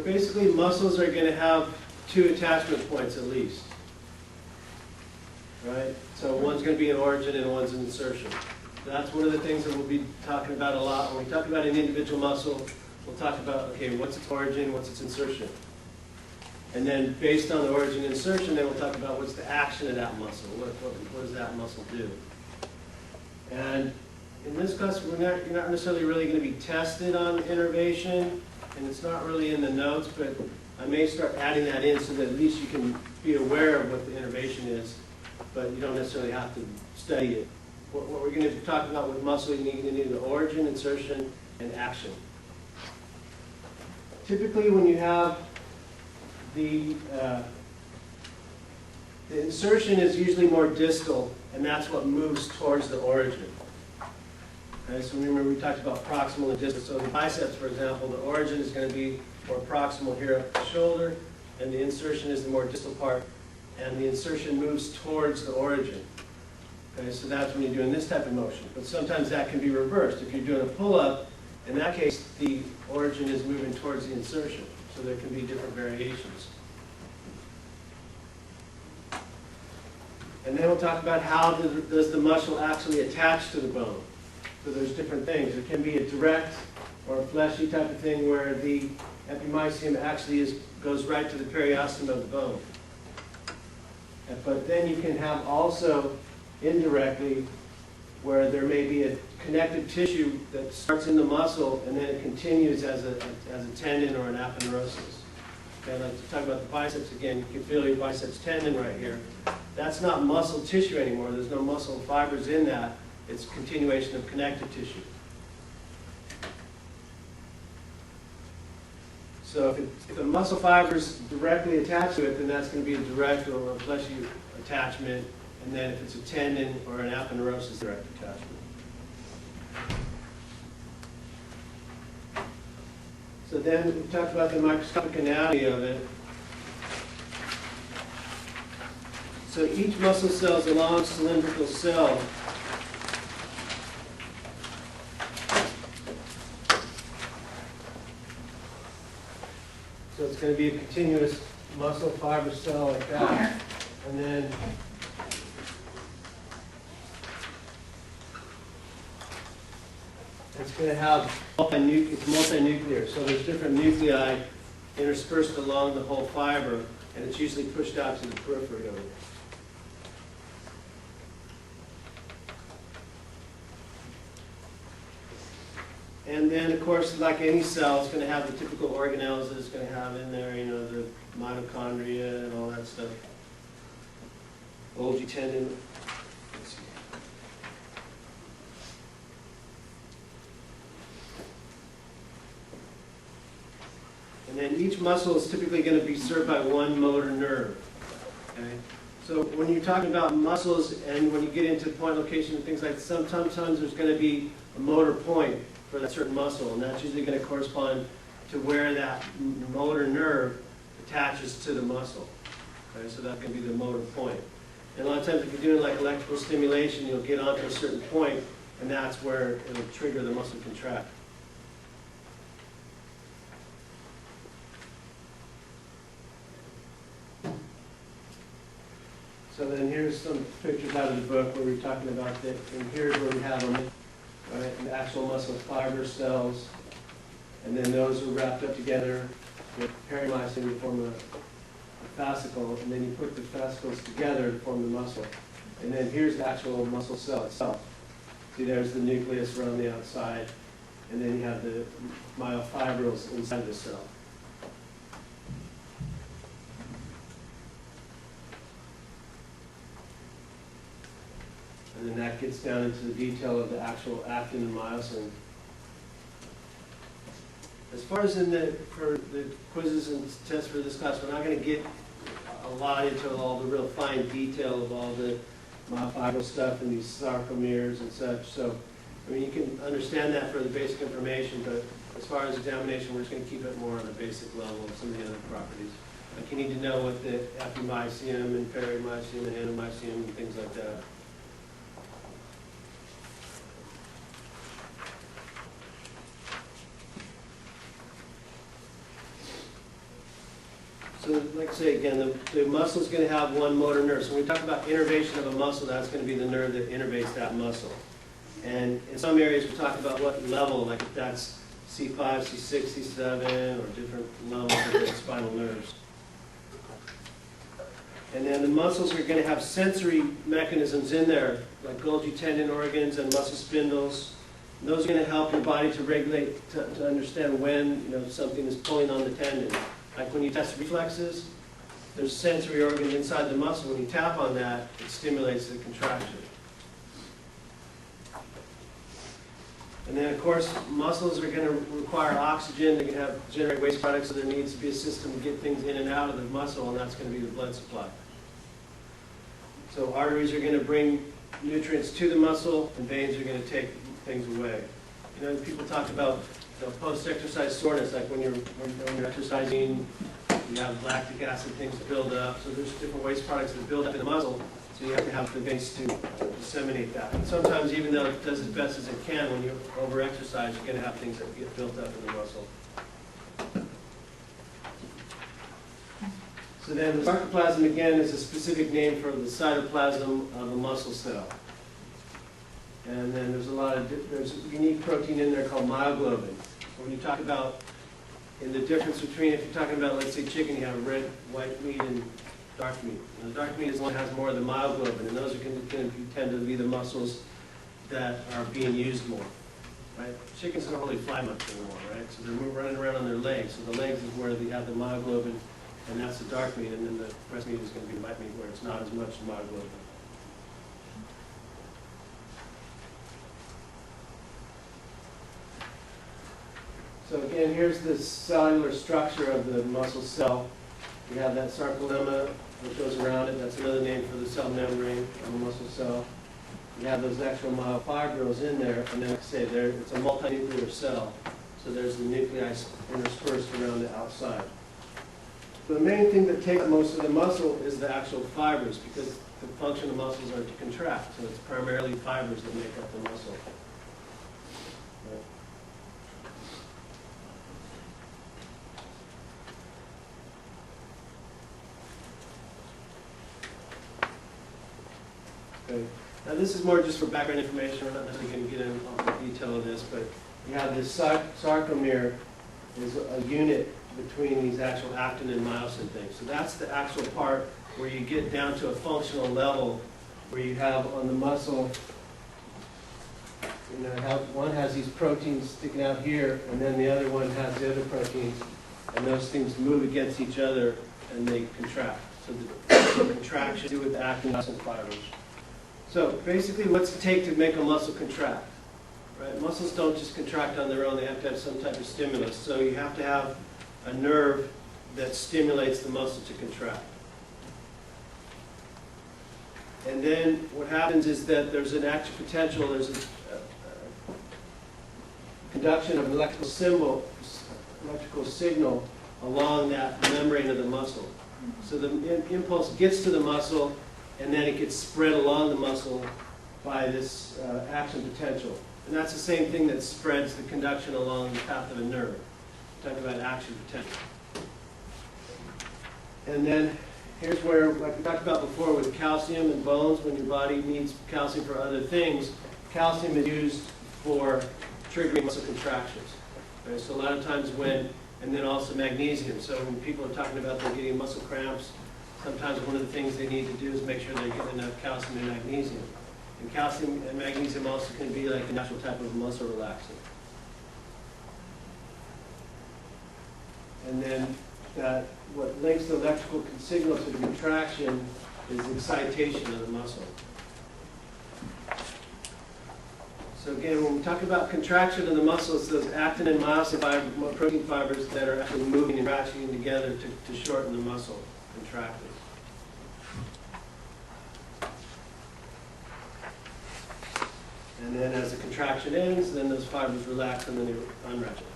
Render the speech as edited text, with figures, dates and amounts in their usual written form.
So basically, muscles are going to have two attachment points at least. Right? So one's going to be an origin and one's an insertion. That's one of the things that we'll be talking about a lot. When we talk about an individual muscle, we'll talk about, okay, what's its origin, what's its insertion. And then based on the origin and insertion, then we'll talk about what's the action of that muscle. What does that muscle do? And in this class, you're not necessarily really going to be tested on innervation, and it's not really in the notes, but I may start adding that in so that at least you can be aware of what the innervation is, but you don't necessarily have to study it. What we're going to be talking about with muscle, you need the origin, insertion, and action. Typically, when you have the insertion is usually more distal, and that's what moves towards the origin. Okay, so remember we talked about proximal and distal. So the biceps, for example, the origin is going to be more proximal here up the shoulder, and the insertion is the more distal part, and the insertion moves towards the origin. Okay, so that's when you're doing this type of motion. But sometimes that can be reversed. If you're doing a pull-up, in that case, the origin is moving towards the insertion. So there can be different variations. And then we'll talk about how does the muscle actually attach to the bone. So there's different things. It can be a direct or a fleshy type of thing where the epimysium actually goes right to the periosteum of the bone. But then you can have also indirectly where there may be a connective tissue that starts in the muscle and then it continues as a tendon or an aponeurosis. Okay, I'd like to talk about the biceps again. You can feel your biceps tendon right here. That's not muscle tissue anymore. There's no muscle fibers in that. It's continuation of connective tissue. So if the muscle fibers directly attach to it, then that's going to be a direct or a fleshy attachment. And then if it's a tendon or an aponeurosis, direct attachment. So then we talked about the microscopic anatomy of it. So each muscle cell is a long cylindrical cell. So it's going to be a continuous muscle fiber cell like that. And then it's going to have it's multinuclear. So there's different nuclei interspersed along the whole fiber, and it's usually pushed out to the periphery of it. And then, of course, like any cell, it's going to have the typical organelles that it's going to have in there, you know, the mitochondria and all that stuff. Golgi tendon. Let's see. And then each muscle is typically going to be served by one motor nerve. Okay? So when you're talking about muscles and when you get into point location and things like that, sometimes there's going to be a motor point for that certain muscle, and that's usually going to correspond to where that motor nerve attaches to the muscle. Okay, so that can be the motor point. And a lot of times if you're doing like electrical stimulation, you'll get onto a certain point, and that's where it'll trigger the muscle contract. So then here's some pictures out of the book where we're talking about that, and here's where we have them. Right, the actual muscle fiber cells, and then those are wrapped up together with perimysium to form a fascicle, and then you put the fascicles together to form the muscle. And then here's the actual muscle cell itself. See, there's the nucleus around the outside, and then you have the myofibrils inside the cell. And then that gets down into the detail of the actual actin and myosin. As far as for the quizzes and tests for this class, we're not going to get a lot into all the real fine detail of all the myofibril stuff and these sarcomeres and such. So, I mean, you can understand that for the basic information, but as far as examination, we're just going to keep it more on a basic level of some of the other properties. Like you need to know what the epimysium and perimysium and anomysium and things like that. So like I say again, the muscle is going to have one motor nerve. So when we talk about innervation of a muscle, that's going to be the nerve that innervates that muscle. And in some areas we talk about what level, like if that's C5, C6, C7, or different levels of the spinal nerves. And then the muscles are going to have sensory mechanisms in there, like Golgi tendon organs and muscle spindles. And those are going to help your body to regulate, to understand when something is pulling on the tendon. Like when you test reflexes, there's sensory organs inside the muscle. When you tap on that, it stimulates the contraction. And then, of course, muscles are going to require oxygen. They're going to generate waste products, so there needs to be a system to get things in and out of the muscle, and that's going to be the blood supply. So arteries are going to bring nutrients to the muscle, and veins are going to take things away. People talk about post-exercise soreness, like when you're exercising, you have lactic acid, things build up. So there's different waste products that build up in the muscle. So you have to have the veins to disseminate that. And sometimes, even though it does as best as it can, when you over-exercise, you're going to have things that get built up in the muscle. So then the sarcoplasm, again, is a specific name for the cytoplasm of a muscle cell. And then there's there's a unique protein in there called myoglobin. So when you talk about, in the difference between, if you're talking about, let's say, chicken, you have red, white meat, and dark meat. And the dark meat is the one that has more of the myoglobin, and those are going to tend to be the muscles that are being used more. Right? Chickens don't really fly much anymore, right? So they're running around on their legs. So the legs is where they have the myoglobin, and that's the dark meat, and then the breast meat is going to be white meat, where it's not as much myoglobin. So again, here's the cellular structure of the muscle cell. We have that sarcolemma that goes around it. That's another name for the cell membrane of a muscle cell. You have those actual myofibrils in there, and then, like I say, it's a multinuclear cell. So there's the nuclei interspersed around the outside. The main thing that takes most of the muscle is the actual fibers, because the function of muscles are to contract. So it's primarily fibers that make up the muscle. Right. Okay. Now this is more just for background information. We're not necessarily going to get into the detail of this, but you have this sarcomere is a unit between these actual actin and myosin things. So that's the actual part where you get down to a functional level where you have on the muscle, one has these proteins sticking out here, and then the other one has the other proteins, and those things move against each other and they contract. So the contraction to do with the actin and myosin fibers. So basically, what's it take to make a muscle contract? Right? Muscles don't just contract on their own. They have to have some type of stimulus. So you have to have a nerve that stimulates the muscle to contract. And then what happens is that there's an active potential. There's a conduction of an electrical signal along that membrane of the muscle. So the impulse gets to the muscle, and then it gets spread along the muscle by this action potential. And that's the same thing that spreads the conduction along the path of a nerve. We're talking about action potential. And then here's where, like we talked about before with calcium and bones, when your body needs calcium for other things, calcium is used for triggering muscle contractions. Okay? So a lot of times and then also magnesium. So when people are talking about they're getting muscle cramps, sometimes one of the things they need to do is make sure they're getting enough calcium and magnesium. And calcium and magnesium also can be like a natural type of muscle relaxant. And then what links the electrical signal to the contraction is excitation of the muscle. So again, when we talk about contraction of the muscle, it's those actin and myosin protein fibers that are actually moving and ratcheting together to shorten the muscle, contracting. And then as the contraction ends, then those fibers relax and then they unratchet.